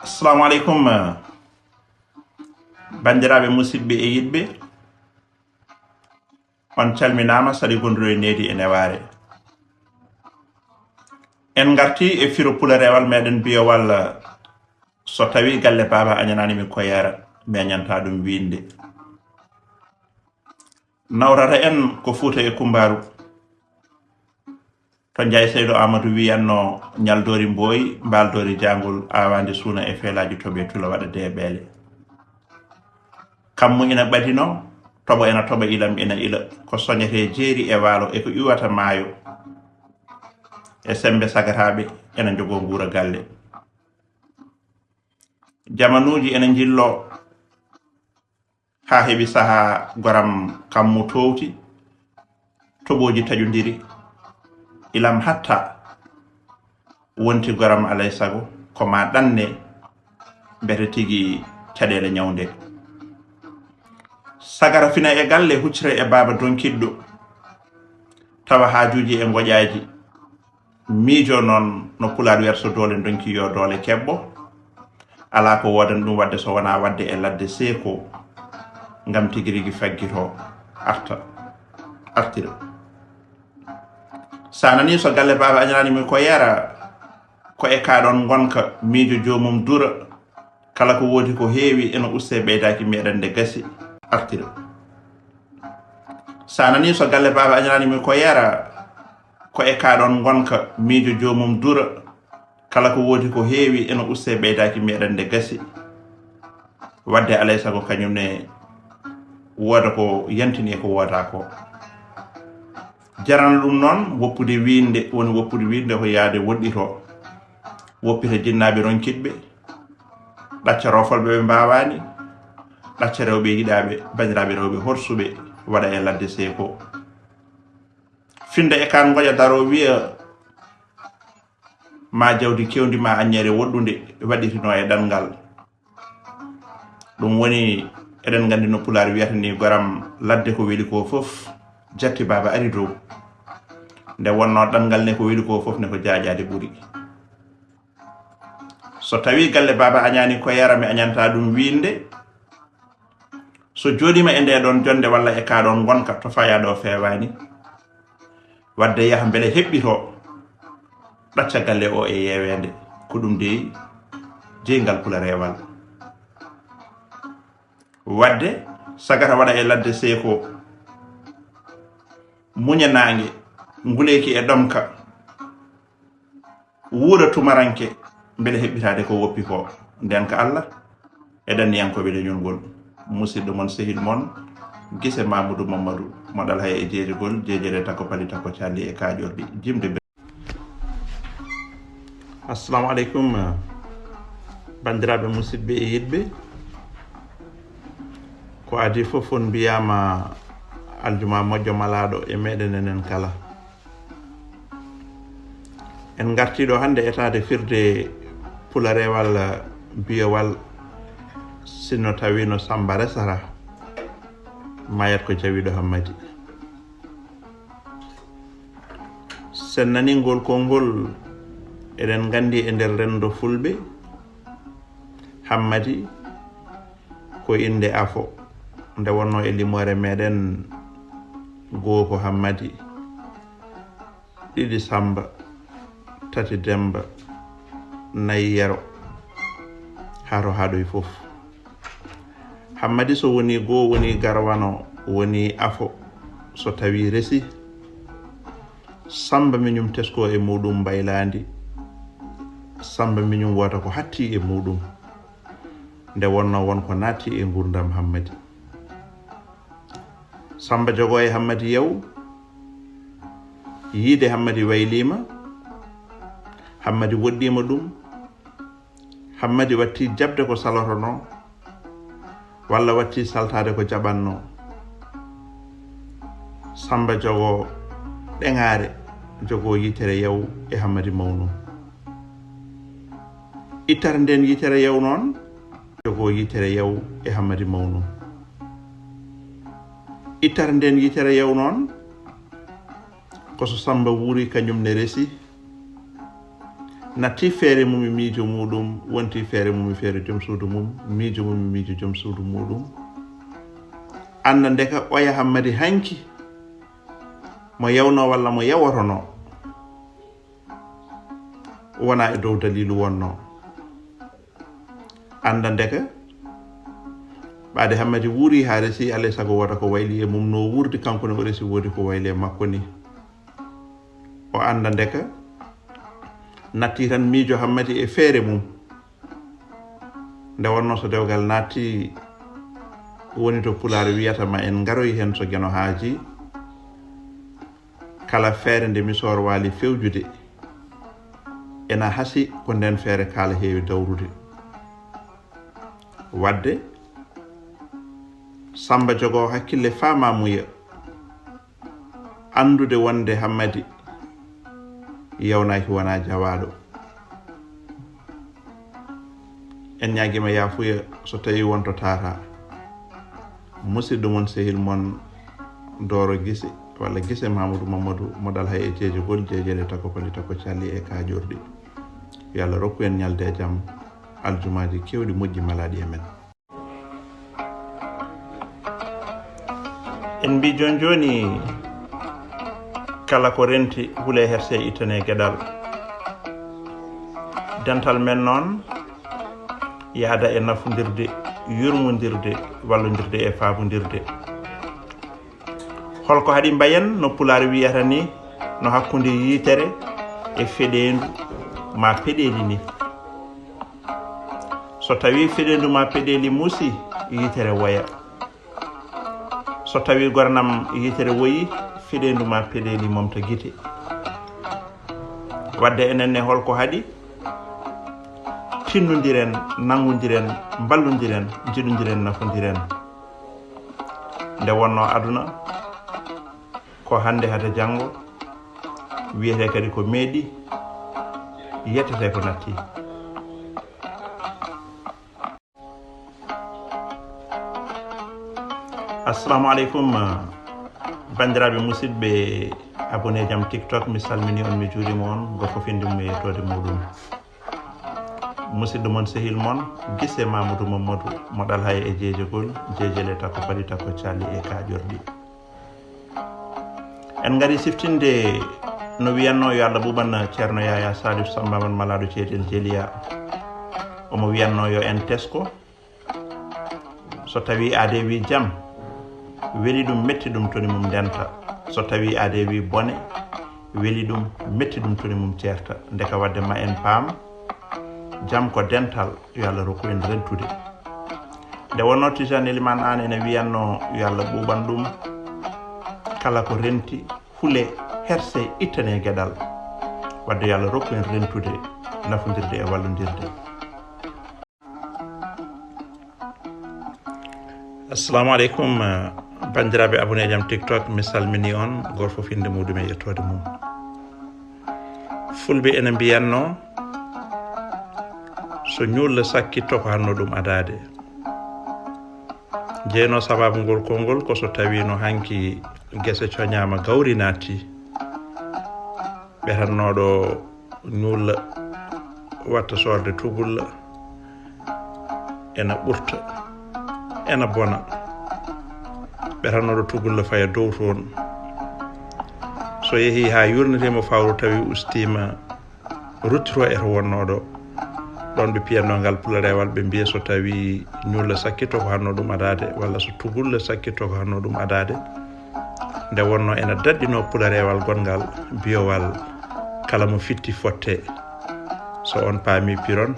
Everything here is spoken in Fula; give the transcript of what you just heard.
Assalamu alaikum bandiraɓe musidɓe e yiɗɓe on calminama sadi gonduɗo e needi e neware en garti e firo pularewal meɗen biyowal so tawi galle baba añananimi koyera mi añanta ɗum winde nawrata en ko Fuuta e Kumbaru to Ndiaye Seydou Amadou wiyanno ñaldori mboyi mbaldori jangol awande suuna e feelaji toɓe tula waɗa deɓele kammu ina ɓadino toɓo ena toɓa ilam ina ila ko soñete jeeri e waalo e ko iwata maayo e sembe sagataɓe ena jogo nguura galle jamanuji ena jillo ha heɓi saha goram kammu towti toɓoji taƴodiri ilam hatta wonti goram alay sago ko ma ɗanne mbete tigi caɗele ñawde sagara fina e galle huccire e baba donkiɗɗo tawa haajuji e goƴaji miijo noon no Pulaar werso doole donki yo doole keɓɓo ala ko wodan ɗum wadde so wona wadde e ladde seeko ngam tigi rigi faggito artira sanani so galle baba añananimi ko yera ko e kaɗon gonka miijo jomum dura kala ko wodi ko heewi ena uste ɓeydaki meɗen nde gasi artira sanani so galle baba añananimi ko yera ko e kaɗon gonka miijo jomum dura kala ko wodi ko heewi ena uste ɓeydaki meɗen nde gasi wadde alay sago kañumne woda ko yantini e ko woda ko jaran ɗum noon woppude winde woni woppude winde ko yaade woɗɗito woppita jinnaɓe ronkiɗɓe ɗacca rofolɓe ɓe mbawani ɗacca rewɓe yiɗaɓe bandiraɓe rewɓe horsuɓe waɗa e ladde seeko finde e kan goƴa daro wiya ma jawdi kewdi ma añere woɗɗude waɗitino e ɗanngal ɗum woni eɗen gandi no Pulaar wiyata ni goram ladde ko weeli ko foof jatti baba ari dow nde wonno ɗanngal ne ko weeli ko foof ne ko jaaƴade ɓuuri so tawi galle baba añani ko yara mi añanta ɗum winde so joɗima e nde ɗon jonde walla e kaɗon gonka to fayaɗo fewani wadde yaha beele heɓɓito ɗacca galle o e yewede ko ɗum de jeygal Pularewal wadde sagata waɗa e ladde seeko muña nangue nguleki e ɗomka wuura tumaranke beele heɓɓitade ko woppi ko nden ka Allah eɗen yankoɓe leñolngol musidɗo mon sehil mon Guisse Mamadou moɗal hay e jeejegol jeejere tako pali tako calli e kaƴorɗi jimde assalamu aleykum bandiraɓe musidɓe e yiɗɓe ko adi fof on mbiyama aljuma moƴƴo malaɗo e meɗen enen kala en gartiɗo hande etade firde Pularewal biyowal sinno tawi no Samba resata mayat ko jawiɗo hammadi sen nani ngol konngol eɗen gandi e nder rendo fulɓe hammadi ko inde afo nde wonno e limore meɗen goo ko hammadi ɗiɗi Samba tati Demba nayi Yero haro haɗoy fof hammadi so woni goo woni garwano woni afo so tawi resi Samba miñum tesko e muɗum baylandi Samba miñum wota ko hatti e muɗum nde wonno wonko natti e gurdam hammadi Samba jogo e hammadi yew yiide hammadi waylima hammadi woɗɗima ɗum hammadi watti jabde ko salotono walla watti saltade ko jaɓanno Samba jogo ɗeŋare jogo yitere yew e hammadi mawnum ittata nden yitere yew noon jogo yitere yew e hammadi mawnum ittata nden yitere yew noon koso Samba wuuri kañum ne resi natti feere mum miijo muɗum wonti feere mum feere joom suudu mum miijo mum miijo joom suudu muɗum anda ndeka oya hammadi hanki mo yawno walla mo yaworono wona e dow dalilu wonno anda ndeka ɓaade hammadi wuuri ha resi alay sago woda ko wayli e mum no wuurdi kanko ne o resi woodi ko wayli e makko ni o anda ndeka natti tan miijo hammadi e feere mum nde wonno so dewgal natti woni to pulaar wiyata ma en garoy hen so geno haaji kala feere nde misor waali fewjude ena hasi ko nden feere kala heewi dawrude wadde Samba jogo hakkille faamamuya andude wonde hammadi yawnaki wona jawaɗo en ñaguima yafuya so tawi wonto tata musidɗo mon sehil mon Doro Guisse walla Guisse Mamadou modal hay e jeejegol jeejele tako pali tako calli e kajorɗi yo Allah rokku en ñalde e jaam aljumaji kewɗi moƴƴi maladi e men en mbi joni kala ko renti hule herse itane gedal dental men noon yaada e nafudirde yurmodirde wallodirde e faabodirde holko haɗi mbayen no Pulaar wiyata ni no hakkude yitere e feɗendu ma peɗeli ni so tawi feɗendu ma peɗeli muusi yitere woya so tawi gornam yitere woyi feɗendu ma peɗeli momta guite wadde enenne holko haɗi tinnodiren nangodiren ballodiren jiɗodiren nafodiren nde wonno aduna ko hande hade janggo wiyete kadi ko meeɗi yettete ko natti assalamu aleykum bandiraɓe musidɓe abonné jam TikTok mi salmini on mi juurima on gorko findimo yettode muɗum musidɗo mon sehil mon Guisse Mamadou modal hay e jeejegol jeejele tako paɗi tako calli e kajorɗi en gari siftinde no wiyanno yo Allah ɓuɓan ceerno Yaya Salif Samba man malaɗo ceetel Jeliya omo wiyanno yo en tesko so tawi ade wi jaam weli ɗum metti ɗum toni mum ndenta so tawi ade wi bone weli ɗum metti ɗum toni mum ceerta ndeka wadde ma en paam jam ko dental yo Allah rokku en rentude nde wonno Tijani Liman an ene wiyanno yo Allah ɓuɓan ɗum kala ko renti hule herse ittane gueɗal wadde yo Allah rokku en rentude nafodirde e wallodirde assalamu aleykum bandiraɓe abonné jam TikTok mi salmini on goto fof inde muɗum e yettode mum fulɓe ene mbiyanno so ñulla sakkitto ko hanno ɗum adade jeeno sababu ngol konngol ko so tawi no hanki guese coñama gawri natti ɓetannoɗo ñulla watta sorde tugulla ena ɓurta ena bona ɓetannoɗo tugulla faya dow toon so yeehi ha yurnitemo fawru tawi ustima ruttito e to wonnoɗo ɗon ɓe piyanno ngal Pulaarewal ɓe mbiya so tawi ñulla sakkitto ko hanno ɗum adade walla so tugulla sakkitto ko hanno ɗum adade nde wonno ena daɗɗino Pulaarewal gongal biyowal kala mo fitti fotte so on paami piron